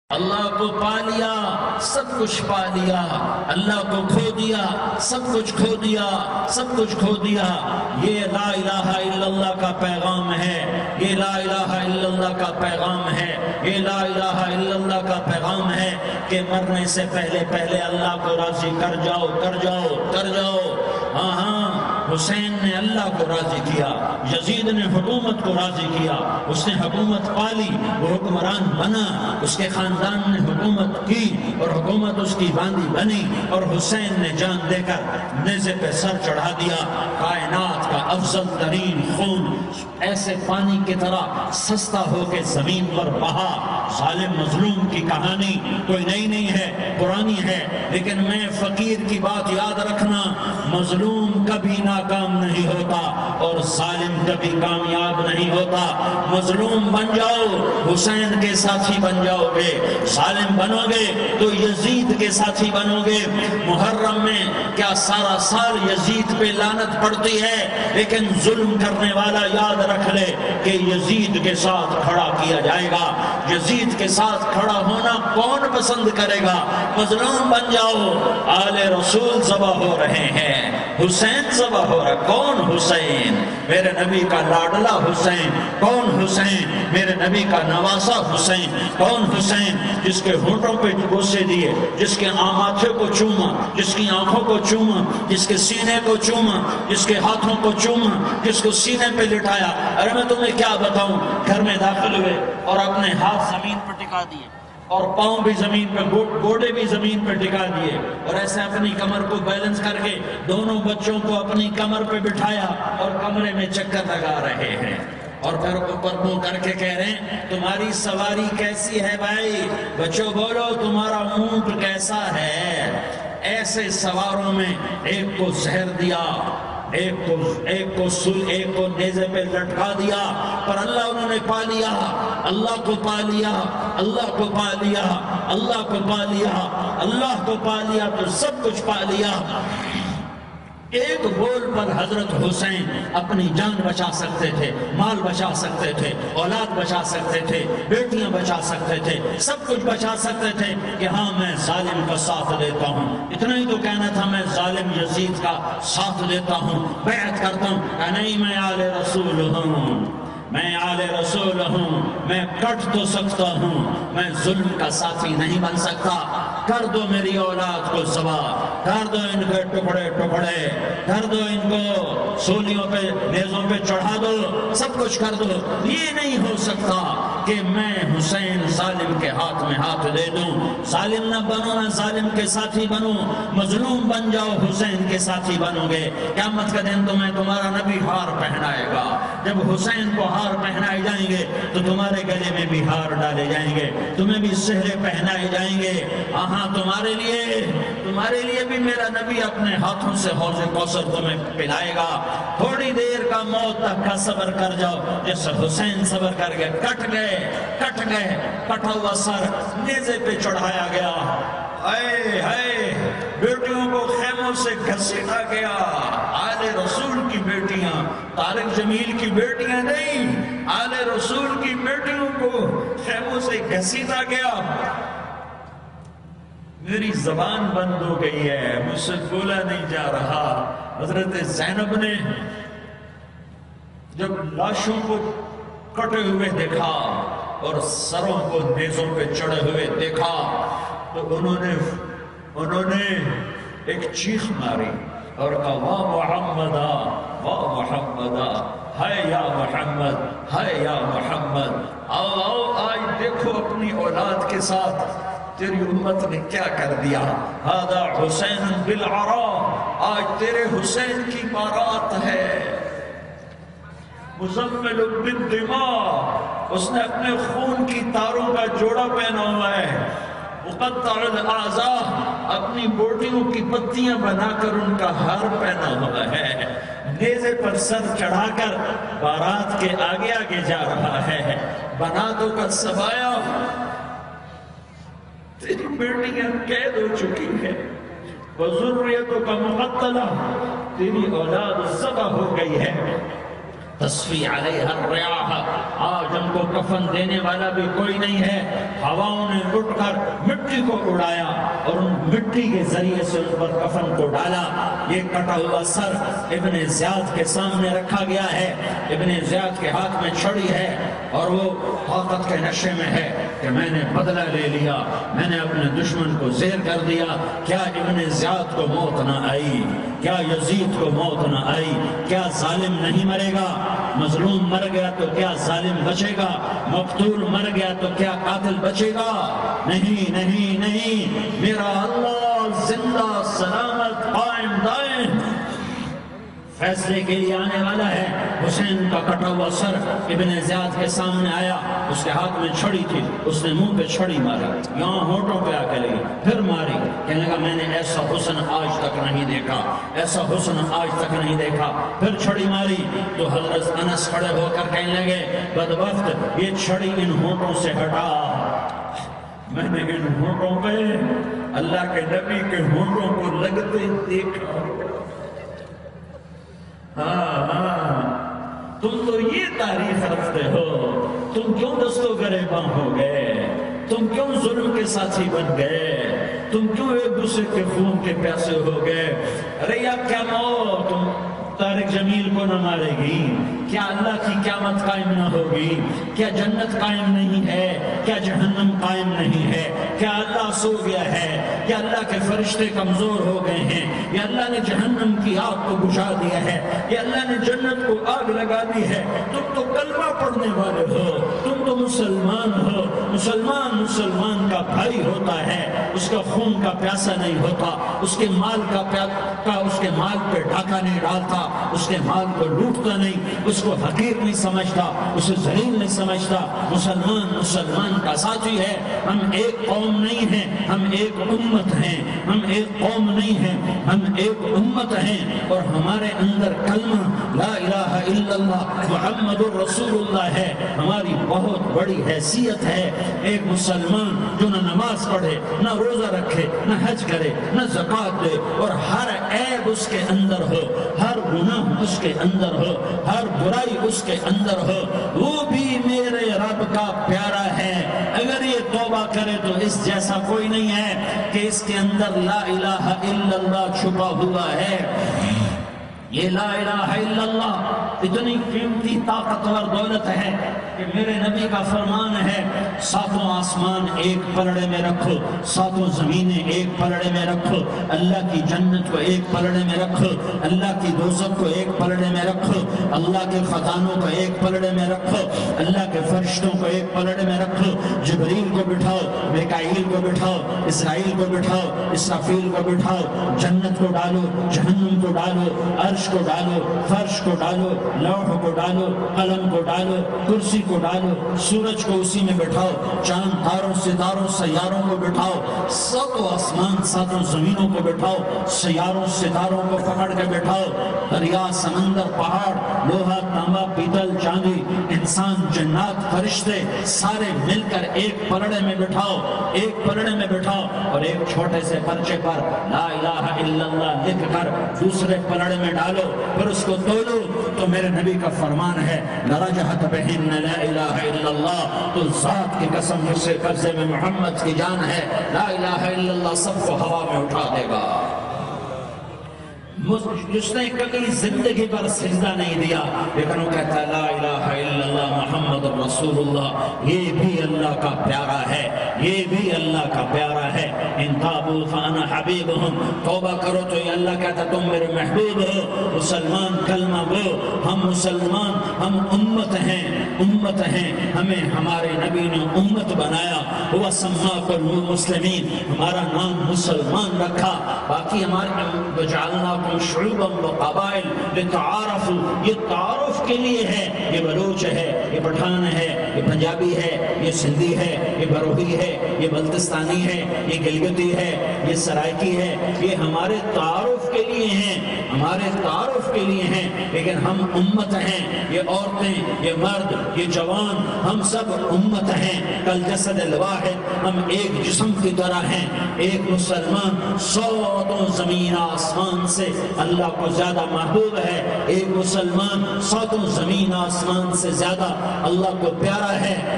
اللہ کو پا لیا سب کچھ پا لیا، اللہ کو کھو دیا سب کچھ کھو دیا، سب کچھ کھو دیا۔ یہ لا الہ الا اللہ کا پیغام ہے، یہ لا الہ الا اللہ کا پیغام ہے، یہ لا الہ الا اللہ کا پیغام ہے کہ مرنے سے پہلے پہلے اللہ کو راضی کر جاؤ، کر جاؤ، کر جاؤ۔ ہاں ہاں، حسین نے اللہ کو راضی کیا، یزید نے حکومت کو راضی کیا، اس نے حکومت پالی، وہ حکمران بنا، اس کے خاندان نے حکومت کی اور حکومت اس کی باندھی بنی، اور حسین نے جان دے کر نیزے پہ سر چڑھا دیا۔ کائنات کا افضل ترین خون ایسے پانی کی طرح سستا ہو کے زمین پر بہا۔ ظالم مظلوم کی کہانی کوئی نئی نہیں ہے، پرانی ہے، لیکن میں فقیر کی بات یاد رکھنا، مظلوم کبھی ناکام نہیں ہوتا اور ظالم کبھی کامیاب نہیں ہوتا۔ مظلوم بن جاؤ حسین کے ساتھی بن جاؤ گے، ظالم بنو گے تو یزید کے ساتھی بنو گے۔ محرم میں کیا سارا سال یزید پہ لعنت پڑتی ہے، لیکن ظلم کرنے والا یاد رکھ لے کہ یزید کے ساتھ کھڑا کیا جائے گا۔ یزید کے ساتھ کھڑا ہونا کون پسند کرے گا؟ مظلوم بن جاؤ۔ آل رسول ذبح ہو رہے ہیں، حسین ذبح ہو رہا۔ کون حسین؟ میرے نبی کا لاڈلا حسین۔ کون حسین؟ میرے نبی کا نواسا حسین۔ کون حسین؟ جس کے ہونٹوں پہ بوسے دیے، جس کے ماتھے کو چوما، جس کی آنکھوں کو چوما، جس کے سینے کو چوما، جس کے ہاتھوں کو چوما، جس کو سینے پہ لٹایا۔ ارے میں تمہیں کیا بتاؤں، گھر میں داخل ہوئے اور اپنے ہاتھ زمین پر ٹکا دیے اور پاؤں بھی زمین پہ، گوڑے بھی زمین پہ ٹکا دیے، اور ایسے اپنی کمر کو بیلنس کر کے دونوں بچوں کو اپنی کمر پہ بٹھایا اور کمرے میں چکر لگا رہے ہیں، اور پھر اوپر منہ کر کے کہہ رہے ہیں تمہاری سواری کیسی ہے بھائی؟ بچوں بولو تمہارا اونٹ کیسا ہے؟ ایسے سواروں میں ایک کو زہر دیا، ایک کو نیزے پہ لٹکا دیا، پر اللہ انہوں نے پا لیا، اللہ کو پا لیا، اللہ کو پا لیا، اللہ کو پا لیا، اللہ کو پا لیا تو سب کچھ پا لیا۔ ایک بول پر حضرت حسین اپنی جان بچا سکتے تھے، مال بچا سکتے تھے، اولاد بچا سکتے تھے، بیٹیاں بچا سکتے تھے، سب کچھ بچا سکتے تھے کہ ہاں میں ظالم کا ساتھ دیتا ہوں۔ اتنا ہی تو کہنا تھا، میں ظالم یزید کا ساتھ دیتا ہوں، بیعت کرتا ہوں۔ کہ نہیں، میں آل رسول ہوں، میں آل رسول ہوں، میں کٹ تو سکتا ہوں، میں ظلم کا ساتھی نہیں بن سکتا۔ کر دو میری اولاد کو ذبح، کر دو ان کے ٹکڑے ٹکڑے، کر دو ان کو سولیوں پہ، نیزوں پہ چڑھا دو، سب کچھ کر دو۔ یہ نہیں ہو سکتا کہ میں حسین ظالم کے ہاتھ میں ہاتھ دے دوں۔ ظالم نہ بنو، میں ظالم کے ساتھی بنوں، مظلوم بن جاؤ، حسین کے ساتھی بنو گے۔ قیامت کا دن تمہیں تمہارا نبی ہار پہنائے گا۔ جب حسین کو ہار پہنائے جائیں گے تو تمہارے گلے میں بھی ہار ڈالے جائیں گے، تمہیں بھی سہرے پہنائے جائیں گے۔ ہاں تمہارے لیے بھی میرا نبی اپنے ہاتھوں سے حوض کوثر تمہیں پلائے گا۔ تھوڑی دیر کا موت تک کا صبر کر جاؤ، جیسے حسین صبر کر گئے۔ کٹ گئے، کٹا ہوا سر نیزے پہ چڑھایا گیا۔ اے ہائے، بیٹیوں کو خیموں سے گھسیٹا گیا۔ آل رسول کی بیٹیاں، طارق جمیل کی بیٹیاں نہیں، آل رسول کی بیٹیوں کو خیموں سے گھسیٹا گیا۔ میری زبان بند ہو گئی ہے، مجھ سے بولا نہیں جا رہا۔ حضرت زینب نے جب لاشوں کو کٹے ہوئے دیکھا اور سروں کو نیزوں پہ چڑھے ہوئے دیکھا تو انہوں نے ایک چیخ ماری اور کہا واہ محمدہ، واہ محمدہ، ہائے یا محمد، ہائے یا محمد۔ آؤ آج دیکھو اپنی اولاد کے ساتھ تیری امت نے کیا کر دیا۔ ہذا حسین بالعراء، آج تیرے حسین کی بارات ہے۔ مزمل بالدماء، اس نے اپنے خون کی تاروں کا جوڑا پہنا ہوا ہے۔ مقطع الاعضاء، اپنی بوٹیوں کی پتیاں بنا کر ان کا ہار پہنا ہوا ہے۔ نیزے پر سر چڑھا کر بارات کے آگے آگے جا رہا ہے۔ بناتوں کا سبایا، تیری بیٹیاں قید ہو چکی ہے، وذریتک مقتلہ، تیری اولاد ذبح ہو گئی ہے۔ تصفی علیہ الریاح، آج ان کو کفن دینے والا بھی کوئی نہیں ہے۔ ہواؤں نے اٹھ کر مٹی کو اڑایا اور ان مٹی کے ذریعے سے ان پر کفن کو ڈالا۔ یہ کٹا ہوا سر ابن زیاد کے سامنے رکھا گیا ہے، ابن زیاد کے ہاتھ میں چھڑی ہے اور وہ طاقت کے نشے میں ہے کہ میں نے بدلہ لے لیا، میں نے اپنے دشمن کو زیر کر دیا۔ کیا ابن زیاد کو موت نہ آئی؟ کیا یزید کو موت نہ آئی؟ کیا ظالم نہیں مرے گا؟ مظلوم مر گیا تو کیا ظالم بچے گا؟ مقتول مر گیا تو کیا قاتل بچے گا؟ نہیں نہیں نہیں، میرا اللہ زندہ سلامت قائم دائم فیصلے کے لیے آنے والا ہے۔ حسین کا کٹا ہوا سر ابن زیاد کے سامنے آیا، اس کے ہاتھ میں چھڑی تھی، اس نے منہ پہ چھڑی مارا، یہاں ہونٹوں پہ آ کے لگی، پھر ماری، کہنے لگا میں نے ایسا حسن آج تک نہیں دیکھا، ایسا حسن آج تک نہیں دیکھا، پھر چھڑی ماری تو حضرت انس کھڑے ہو کر کہنے لگے بدبخت یہ چھڑی ان ہونٹوں سے ہٹا، میں نے ان ہونٹوں پہ اللہ کے نبی کے ہونٹوں کو لگتے دیکھا۔ تم تو یہ تعریف رکھتے ہو، تم کیوں دستوں گریباں ہو گئے؟ تم کیوں ظلم کے ساتھی بن گئے؟ تم کیوں ایک دوسرے کے خون کے پیاسے ہو گئے؟ ارے یا کیا موت تم طارق جمیل کو نہ مارے گی؟ کیا اللہ کی قیامت قائم نہ ہوگی؟ کیا جنت قائم نہیں ہے؟ کیا جہنم قائم نہیں ہے؟ کیا اللہ سو گیا ہے؟ کیا اللہ کے فرشتے کمزور ہو گئے ہیں؟ یا اللہ نے جہنم کی آگ کو بجھا دیا ہے؟ یا اللہ نے جنت کو آگ لگا دی ہے؟ تم تو کلمہ پڑھنے والے ہو، تم تو مسلمان ہو۔ مسلمان کا بھائی ہوتا ہے، اس کا خون کا پیاسا نہیں ہوتا، اس کے مال اس کے مال پہ ڈاکہ نہیں ڈالتا، اس کے مال کو لوٹتا نہیں، اس کو حقیر نہیں سمجھتا، اسے ذلیل نہیں سمجھتا۔ مسلمان کا ساتھی ہے۔ ہم ایک قوم نہیں ہیں، ہم ایک امت ہیں، ہم ایک قوم نہیں ہیں، ہم ایک امت ہیں، اور ہمارے اندر کلمہ لا الہ الا اللہ محمد الرسول اللہ ہے، ہماری بہت بڑی حیثیت ہے۔ ایک مسلمان جو نہ نماز پڑھے، نہ روزہ رکھے، نہ حج کرے، نہ زکوٰۃ دے، اور ہر عیب اس کے اندر ہو، ہر گناہ اس کے اندر ہو، ہر برائی اس کے اندر ہو، وہ بھی میرے رب کا پیارا ہے۔ اگر یہ توبہ کرے تو اس جیسا کوئی نہیں ہے کہ اس کے اندر لا الہ الا اللہ چھپا ہوا ہے۔ یہ لا الہ الا اللہ اتنی قیمتی طاقتور دولت ہے کہ میرے نبی کا فرمان ہے ساتوں آسمان ایک پلڑے میں رکھو، ساتوں زمینیں ایک پلڑے میں رکھو، اللہ کی جنت کو ایک پلڑے میں رکھو، اللہ کی دوزخ کو ایک پلڑے میں رکھو، اللہ کے خزانوں کو ایک پلڑے میں رکھو، اللہ کے فرشتوں کو ایک پلڑے میں رکھو، جبریل کو بٹھاؤ، میکائیل کو بٹھاؤ، اسرائیل کو بٹھاؤ، اسرافیل کو بٹھاؤ، جنت کو ڈالو، جہنم کو ڈالو، عرش کو ڈالو، فرش کو ڈالو، لوح کو ڈالو، قلم کو ڈالو، کرسی کو ڈالو، سورج کو اسی میں بٹھاؤ، چاند تاروں ستاروں سیاروں کو بٹھاؤ، ساتوں آسمان ساتوں زمینوں کو بٹھاؤ، سیاروں ستاروں کو پکڑ کے بٹھاؤ، دریا سمندر پہاڑ لوہا تانبا پیتل چاندی انسان جنات فرشتے سارے مل کر ایک پلڑے میں بٹھاؤ، ایک پلڑے میں بٹھاؤ، اور ایک چھوٹے سے پرچے پر لا الہ الا اللہ لکھ کر دوسرے پلڑے میں ڈالو، پھر اس کو تولو تو میرے نبی کا فرمان ہے لرجحت بہن لا الہ الا اللہ، تو ذات کی قسم جس سے قبضے میں محمد کی جان ہے لا الہ الا اللہ سب کو ہوا میں اٹھا دے گا۔ جس نے کبھی زندگی پر سجدہ نہیں دیا لیکن وہ کہتا ہے لا الہ الا اللہ محمد رسول اللہ، یہ بھی اللہ کا پیارا ہے، یہ بھی اللہ کا پیارا ہے۔ ان تابوا فانا حبیبہم، توبہ کرو تو یہ اللہ کہتا ہے تم میرے محبوب ہو۔ مسلمان کلمہ گو، ہم مسلمان، ہم امت ہیں، امت ہیں، ہمیں ہمارے نبی نے امت بنایا، وہ سماکم المسلمین، ہمارا نام مسلمان رکھا، باقی ہمارے وجعلناکم شعوبا وقبائل لتعارفوا، یہ تعارف کے لیے ہے، یہ بلوچ ہے، یہ پٹھان ہے، یہ پنجابی ہے، یہ سندھی ہے، یہ بروہی ہے، یہ بلتستانی ہے، یہ گلگتی ہے، یہ سرائکی ہے، یہ ہمارے تعارف کے لیے ہیں، ہمارے تعارف کے لیے ہیں، لیکن ہم امت ہیں، یہ عورتیں، یہ مرد، یہ جوان، ہم سب امت ہیں، کل جسد الواحد واحد، ہم ایک جسم کی طرح ہیں۔ ایک مسلمان سوتوں زمین آسمان سے اللہ کو زیادہ محبوب ہے، ایک مسلمان سوتوں زمین آسمان سے زیادہ اللہ کو پیارا ہے۔